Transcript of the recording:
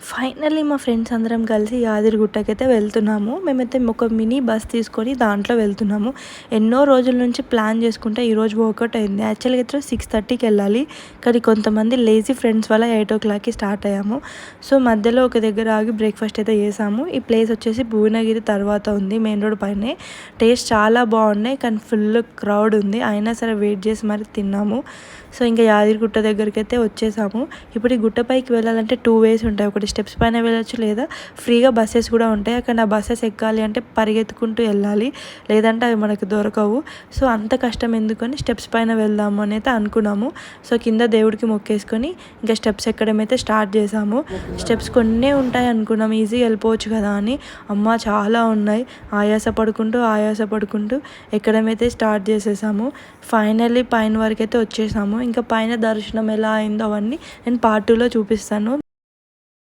Finally మా friends అందరం కలిసి యాదగిరిగుట్టకైతే వెళ్తున్నాము. మేమైతే ఒక మినీ బస్ తీసుకొని దాంట్లో వెళ్తున్నాము. ఎన్నో రోజుల నుంచి ప్లాన్ చేసుకుంటే ఈరోజు వర్కౌట్ అయింది. యాక్చువల్గా అయితే 6:30కి వెళ్ళాలి, కానీ కొంతమంది లేజీ ఫ్రెండ్స్ వల్ల 8:00కి స్టార్ట్ అయ్యాము. సో మధ్యలో ఒక దగ్గర ఆగి బ్రేక్ఫాస్ట్ అయితే చేసాము. ఈ ప్లేస్ వచ్చేసి భువనగిరి తర్వాత ఉంది, మెయిన్ రోడ్ పైనే. టేస్ట్ చాలా బాగున్నాయి, కానీ ఫుల్ క్రౌడ్ ఉంది. అయినా సరే వెయిట్ చేసి మరి తిన్నాము. సో ఇంకా యాదగిరిగుట్ట దగ్గరికి అయితే వచ్చేసాము. ఇప్పుడు ఈ గుట్టపైకి వెళ్ళాలంటే 2 వేస్ ఉంటాయి. ఒకటి స్టెప్స్ పైన వెళ్ళొచ్చు, లేదా ఫ్రీగా బస్సెస్ కూడా ఉంటాయి. అక్కడ ఆ బస్సెస్ ఎక్కాలి అంటే పరిగెత్తుకుంటూ వెళ్ళాలి, లేదంటే అవి మనకు దొరకవు. సో అంత కష్టం ఎందుకని స్టెప్స్ పైన వెళ్దాము అని అయితే అనుకున్నాము. సో కింద దేవుడికి మొక్కేసుకొని ఇంకా స్టెప్స్ ఎక్కడం అయితే స్టార్ట్ చేసాము. స్టెప్స్ కొన్నే ఉంటాయి అనుకున్నాము, ఈజీగా వెళ్ళిపోవచ్చు కదా అని. అమ్మ చాలా ఉన్నాయి. ఆయాస పడుకుంటూ ఎక్కడమైతే స్టార్ట్ చేసేసాము. ఫైనల్లీ పైన వరకు అయితే వచ్చేసాము. ఇంకా పైన దర్శనం ఎలా అయిందో అవన్నీ నేను పార్ట్ 2లో చూపిస్తాను.